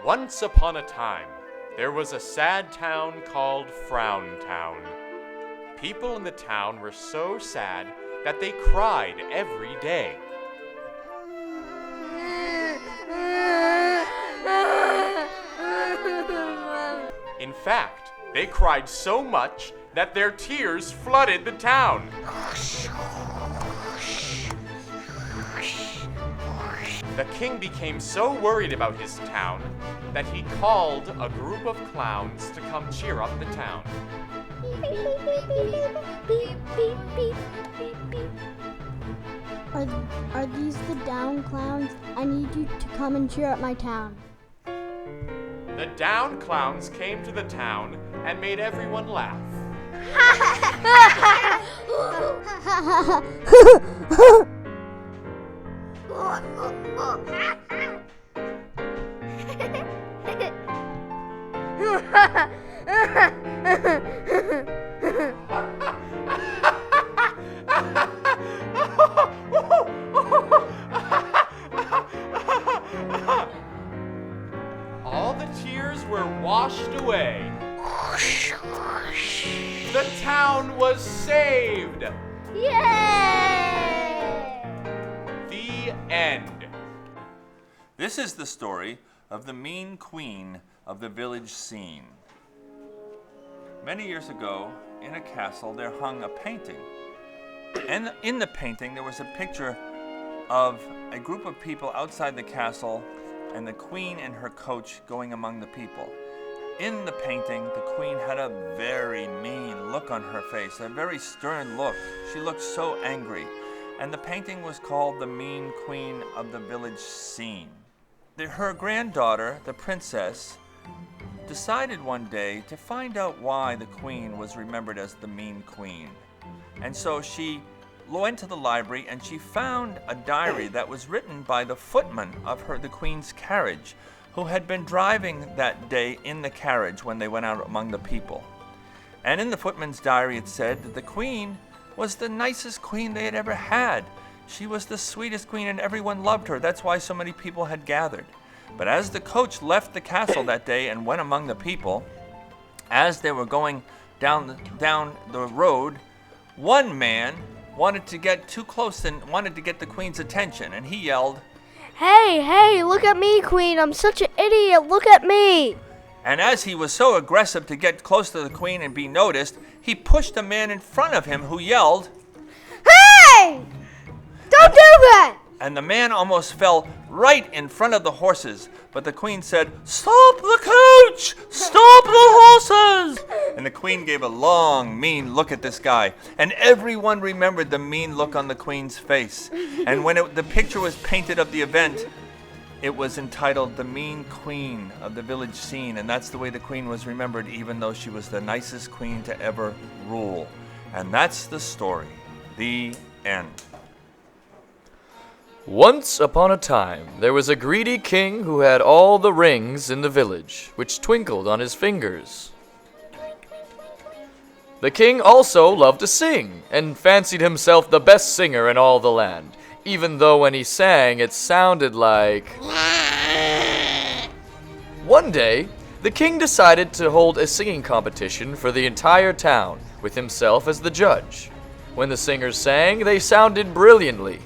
Once upon a time, there was a sad town called Frown Town. People in the town were so sad that they cried every day. In fact, they cried so much that their tears flooded the town. The king became so worried about his town that he called a group of clowns to come cheer up the town. Are these the down clowns? I need you to come and cheer up my town. The down clowns came to the town and made everyone laugh. All the tears were washed away. The town was saved. Yay! The end. This is the story of the mean queen of the village scene. Many years ago, in a castle, there hung a painting. And in the painting, there was a picture of a group of people outside the castle and the queen and her coach going among the people. In the painting, the queen had a very mean look on her face, a very stern look. She looked so angry. And the painting was called The Mean Queen of the Village Scene. Her granddaughter, the princess, decided one day to find out why the queen was remembered as the mean queen. And so she went to the library and she found a diary that was written by the footman of the queen's carriage, who had been driving that day in the carriage when they went out among the people. And in the footman's diary it said that the queen was the nicest queen they had ever had. She was the sweetest queen and everyone loved her. That's why so many people had gathered. But as the coach left the castle that day and went among the people, as they were going down the road, one man wanted to get too close and wanted to get the queen's attention, and he yelled, Hey, look at me, Queen. I'm such an idiot. Look at me. And as he was so aggressive to get close to the queen and be noticed, he pushed a man in front of him who yelled, Hey! Don't do that! And the man almost fell right in front of the horses. But the queen said, Stop the coach! Stop the horses! And the queen gave a long, mean look at this guy. And everyone remembered the mean look on the queen's face. And when the picture was painted of the event, it was entitled The Mean Queen of the Village Scene. And that's the way the queen was remembered, even though she was the nicest queen to ever rule. And that's the story. The end. Once upon a time, there was a greedy king who had all the rings in the village, which twinkled on his fingers. The king also loved to sing, and fancied himself the best singer in all the land, even though when he sang, it sounded like... One day, the king decided to hold a singing competition for the entire town, with himself as the judge. When the singers sang, they sounded brilliantly.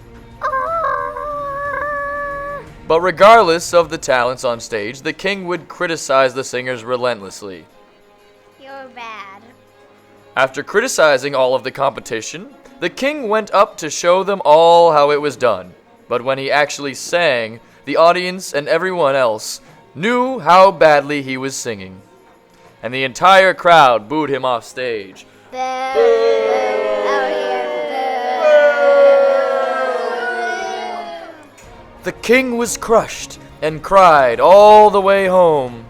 But regardless of the talents on stage, the king would criticize the singers relentlessly. You're bad. After criticizing all of the competition, the king went up to show them all how it was done. But when he actually sang, the audience and everyone else knew how badly he was singing. And the entire crowd booed him off stage. Boo! Out here, The king was crushed and cried all the way home.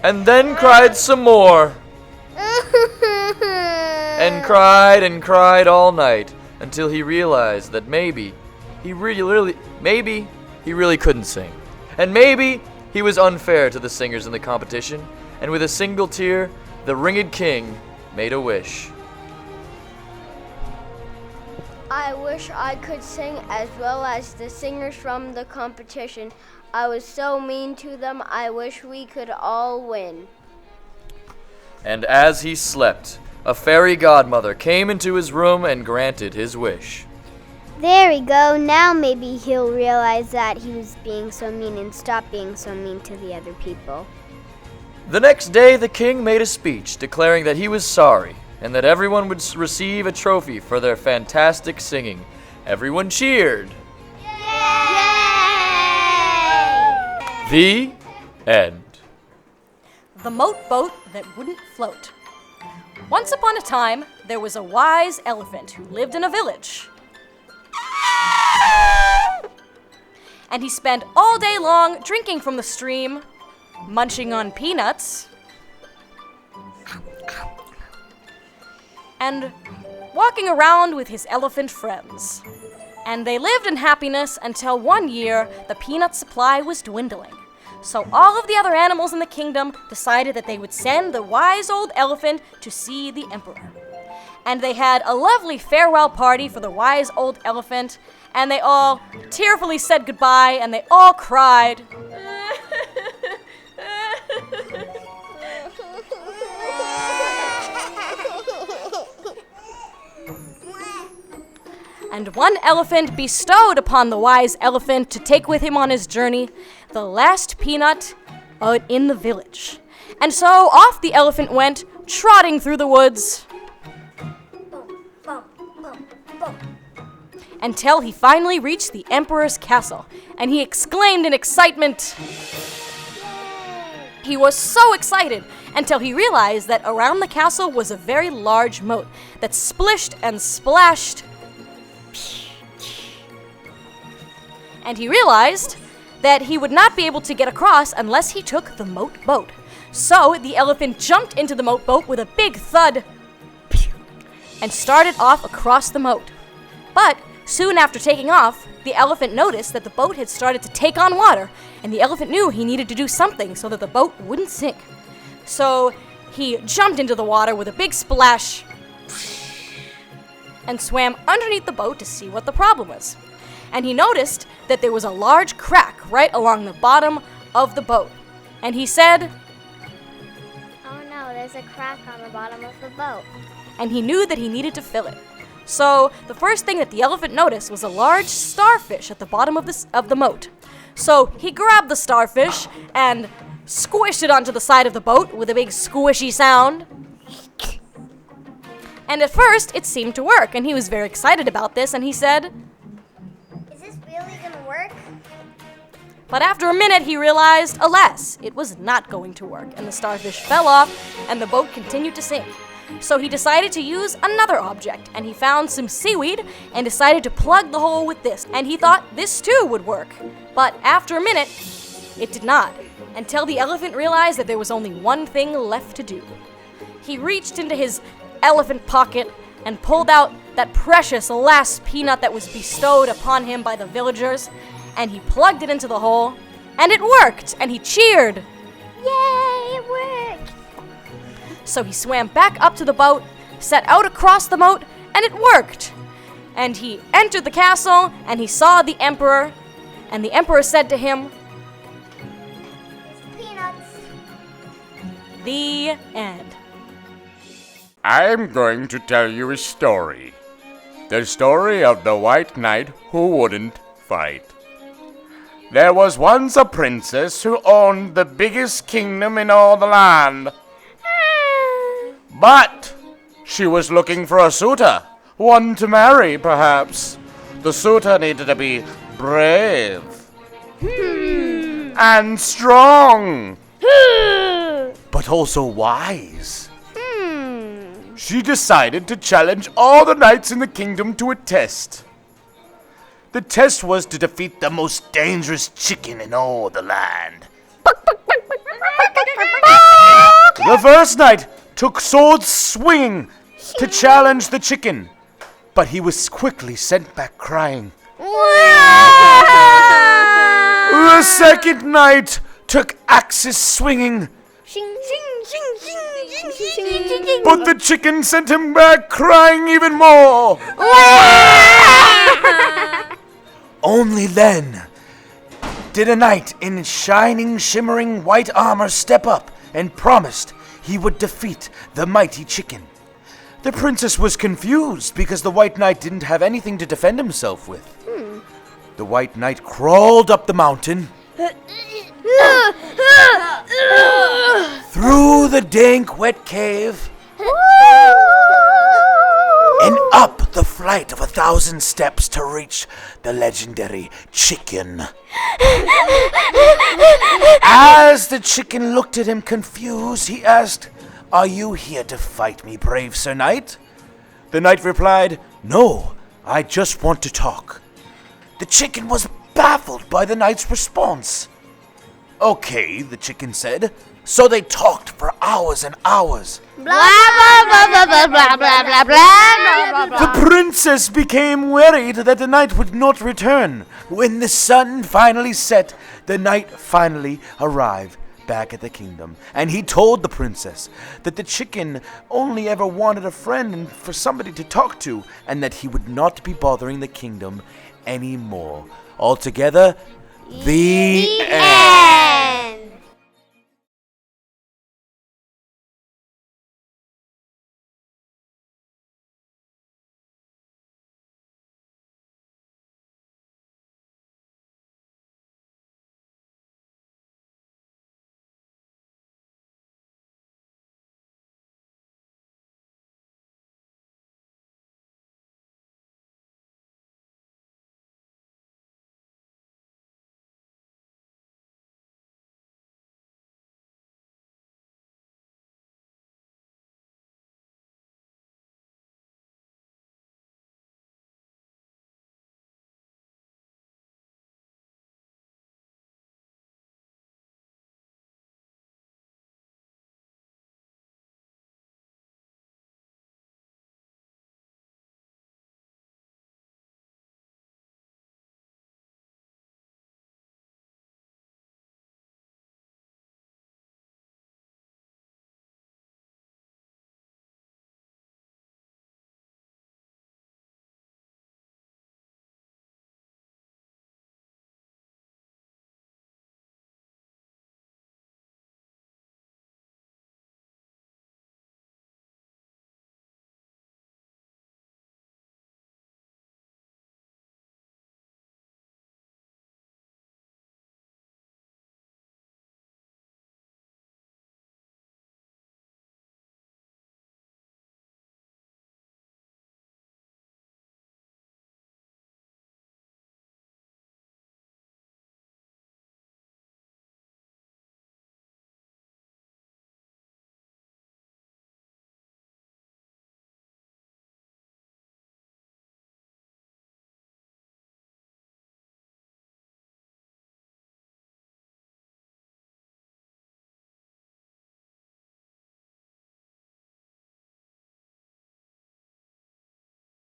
And then cried some more. And cried all night until he realized that maybe he really couldn't sing. And maybe he was unfair to the singers in the competition, and with a single tear, the ringed king made a wish. I wish I could sing as well as the singers from the competition. I was so mean to them, I wish we could all win. And as he slept, a fairy godmother came into his room and granted his wish. There we go. Now maybe he'll realize that he was being so mean and stop being so mean to the other people. The next day, the king made a speech declaring that he was sorry and that everyone would receive a trophy for their fantastic singing. Everyone cheered. Yay! The end. The Moat Boat that wouldn't float. Once upon a time, there was a wise elephant who lived in a village. And he spent all day long drinking from the stream, munching on peanuts, and walking around with his elephant friends. And they lived in happiness until one year the peanut supply was dwindling. So all of the other animals in the kingdom decided that they would send the wise old elephant to see the emperor. And they had a lovely farewell party for the wise old elephant, and they all tearfully said goodbye, and they all cried. And one elephant bestowed upon the wise elephant to take with him on his journey the last peanut in the village. And so off the elephant went, trotting through the woods, until he finally reached the emperor's castle, and he exclaimed in excitement. He was so excited until he realized that around the castle was a very large moat that splished and splashed. And he realized that he would not be able to get across unless he took the moat boat. So the elephant jumped into the moat boat with a big thud and started off across the moat. But soon after taking off, the elephant noticed that the boat had started to take on water, and the elephant knew he needed to do something so that the boat wouldn't sink. So he jumped into the water with a big splash and swam underneath the boat to see what the problem was. And he noticed that there was a large crack right along the bottom of the boat. And he said, Oh no, there's a crack on the bottom of the boat. and he knew that he needed to fill it. So the first thing that the elephant noticed was a large starfish at the bottom of the moat. So he grabbed the starfish and squished it onto the side of the boat with a big squishy sound. And at first, it seemed to work, and he was very excited about this, and he said, Is this really gonna work? but after a minute, he realized, alas, it was not going to work, and the starfish fell off, and the boat continued to sink. So he decided to use another object, and he found some seaweed and decided to plug the hole with this, and he thought this too would work. But after a minute, it did not, until the elephant realized that there was only one thing left to do. He reached into his elephant pocket and pulled out that precious last peanut that was bestowed upon him by the villagers, and he plugged it into the hole, and it worked, and he cheered. Yay, it worked! So he swam back up to the boat, set out across the moat, and it worked. And he entered the castle, and he saw the emperor, and the emperor said to him, It's peanuts. the end. I'm going to tell you a story. The story of the White Knight who wouldn't fight. There was once a princess who owned the biggest kingdom in all the land. But she was looking for a suitor, one to marry, perhaps. The suitor needed to be brave and strong, but also wise. She decided to challenge all the knights in the kingdom to a test. The test was to defeat the most dangerous chicken in all the land. The first knight took swords swinging to challenge the chicken, but he was quickly sent back crying. The second knight took axes swinging, but the chicken sent him back crying even more. Only then did a knight in shining, shimmering white armor step up and promised he would defeat the mighty chicken. The princess was confused because the white knight didn't have anything to defend himself with. The white knight crawled up the mountain, through the dank, wet cave, and up the flight of 1,000 steps to reach the legendary chicken. As the chicken looked at him confused, he asked, "Are you here to fight me, brave Sir Knight?" The knight replied, "No, I just want to talk." The chicken was baffled by the knight's response. "Okay," the chicken said. So they talked for hours and hours. The princess became worried that the knight would not return. When the sun finally set, the knight finally arrived back at the kingdom, and he told the princess that the chicken only ever wanted a friend and for somebody to talk to, and that he would not be bothering the kingdom anymore. Altogether, the end.